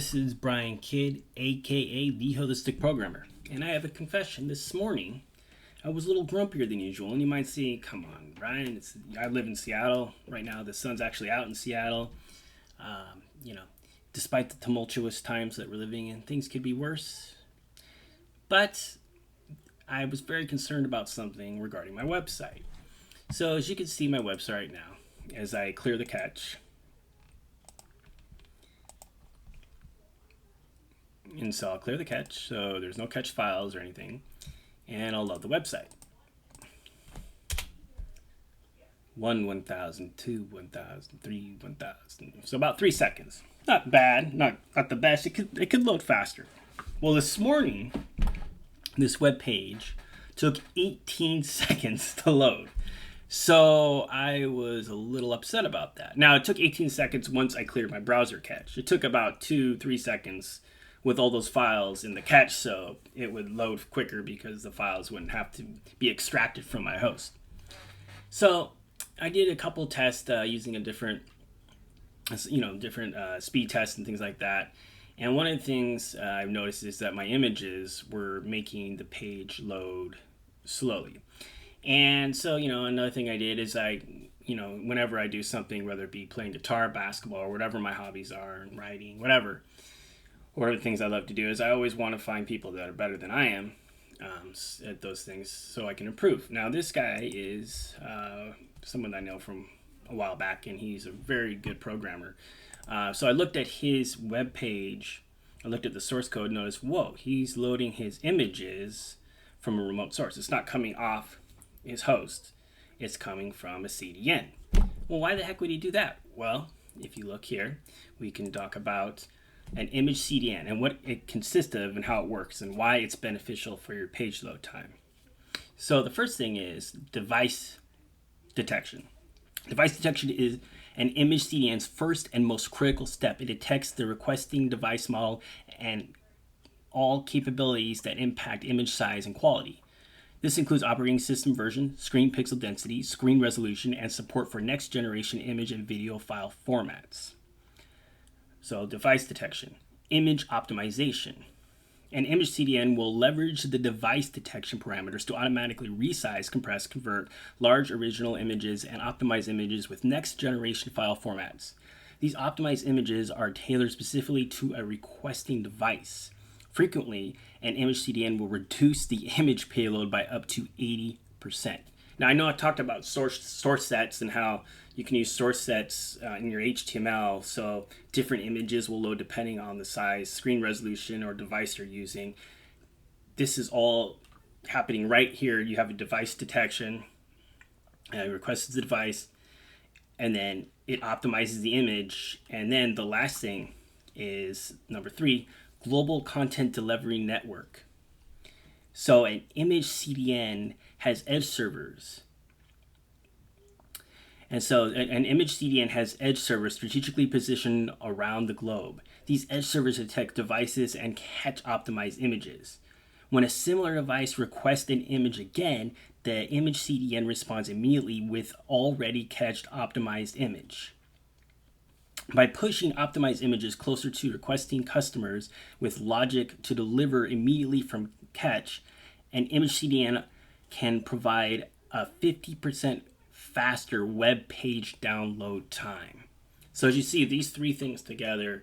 This is Brian Kidd, aka the Holistic Programmer, and I have a confession. This morning, I was a little grumpier than usual, and you might say, "Come on, Brian! I live in Seattle right now. The sun's actually out in Seattle. Um, you know, despite the tumultuous times that we're living in, things could be worse." But I was very concerned about something regarding my website. So as you can see, my website right now, as I clear the cache. And so I'll clear the cache, so there's no cache files or anything, and I'll load the website. 1,000, 2, 1,000, 3, 1,000. So about 3 seconds. Not bad, not the best. It could load faster. Well, this morning, this web page took 18 seconds to load. So I was a little upset about that. Now, it took 18 seconds once I cleared my browser cache. It took about 2-3 seconds with all those files in the cache, so it would load quicker because the files wouldn't have to be extracted from my host. So I did a couple tests using a different speed tests and things like that. And one of the things I've noticed is that my images were making the page load slowly. And so, another thing I did is whenever I do something, whether it be playing guitar, basketball, or whatever my hobbies are, writing, whatever, or the things I love to do, is I always want to find people that are better than I am at those things so I can improve. Now, this guy is someone I know from a while back, and he's a very good programmer. So I looked at his web page, I looked at the source code, and noticed, whoa, he's loading his images from a remote source. It's not coming off his host. It's coming from a CDN. Well, why the heck would he do that? Well, if you look here, we can talk about an image CDN and what it consists of and how it works and why it's beneficial for your page load time. So the first thing is device detection. Device detection is an image CDN's first and most critical step. It detects the requesting device model and all capabilities that impact image size and quality. This includes operating system version, screen pixel density, screen resolution, and support for next generation image and video file formats. So device detection, image optimization. An image CDN will leverage the device detection parameters to automatically resize, compress, convert large original images and optimize images with next generation file formats. These optimized images are tailored specifically to a requesting device. Frequently, an image CDN will reduce the image payload by up to 80%. Now, I know I talked about source sets and how you can use source sets in your HTML, so different images will load depending on the size, screen resolution, or device you're using. This is all happening right here. You have a device detection, it requests the device, and then it optimizes the image. And then the last thing is number 3, global content delivery network. So an image CDN has edge servers. And so an image CDN has edge servers strategically positioned around the globe. These edge servers detect devices and catch optimized images. When a similar device requests an image again, the image CDN responds immediately with already cached optimized image. By pushing optimized images closer to requesting customers with logic to deliver immediately from cache, an image CDN can provide a 50% faster web page download time. So as you see, these 3 things together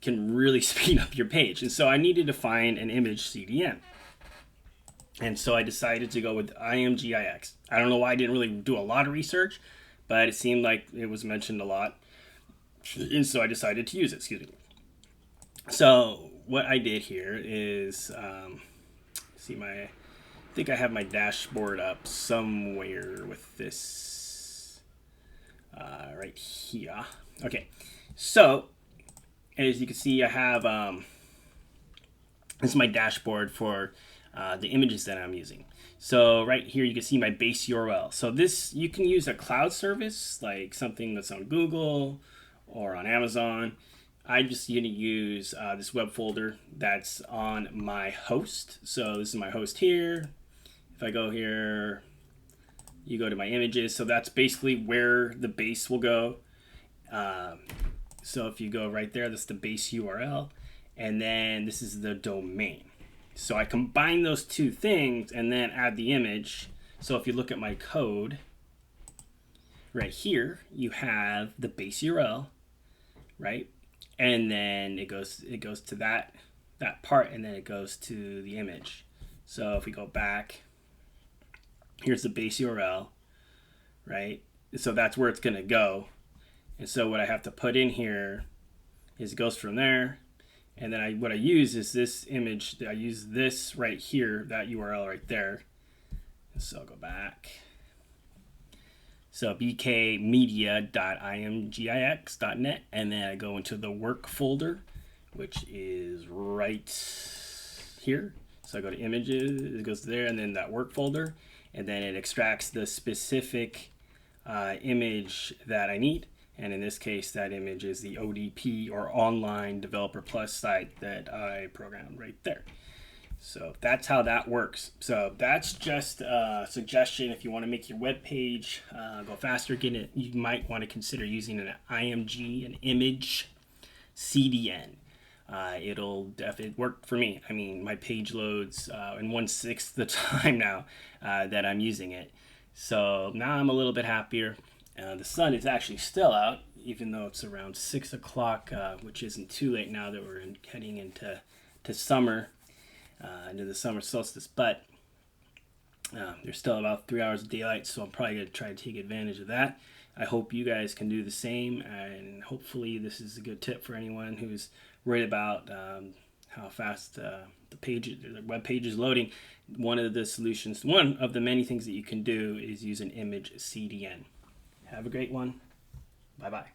can really speed up your page. And so I needed to find an image CDN. And so I decided to go with IMGIX. I don't know why I didn't really do a lot of research, but it seemed like it was mentioned a lot. And so I decided to use it. So what I did here is, I think I have my dashboard up somewhere with this right here. Okay, so as you can see, I have this is my dashboard for the images that I'm using. So right here you can see my base URL. So this, you can use a cloud service like something that's on Google or on Amazon. I'm just going to use this web folder that's on my host. So this is my host here. If I go here, you go to my images. So that's basically where the base will go. So if you go right there, that's the base URL, and then this is the domain. So I combine those two things and then add the image. So if you look at my code, right here, you have the base URL, right? And then it goes to that part, and then it goes to the image. So if we go back, here's the base URL, right? So that's where it's gonna go. And so what I have to put in here is it goes from there, and then what I use is this image. I use this right here, that URL right there. So I'll go back. So bkmedia.imgix.net, and then I go into the work folder, which is right here. So I go to images, it goes there, and then that work folder, and then it extracts the specific image that I need. And in this case, that image is the ODP, or Online Developer Plus site that I programmed right there. So that's how that works. So that's just a suggestion. If you want to make your web page go faster, you might want to consider using an IMG, an image CDN. It'll definitely work for me. I mean, my page loads in 1/6 the time now that I'm using it. So now I'm a little bit happier. The sun is actually still out, even though it's around 6 o'clock, which isn't too late now that we're heading into summer, into the summer solstice. But there's still about 3 hours of daylight, so I'm probably going to try to take advantage of that. I hope you guys can do the same, and hopefully this is a good tip for anyone who's worried about how fast the web page is loading. One of the solutions, one of the many things that you can do, is use an image CDN. Have a great one. Bye-bye.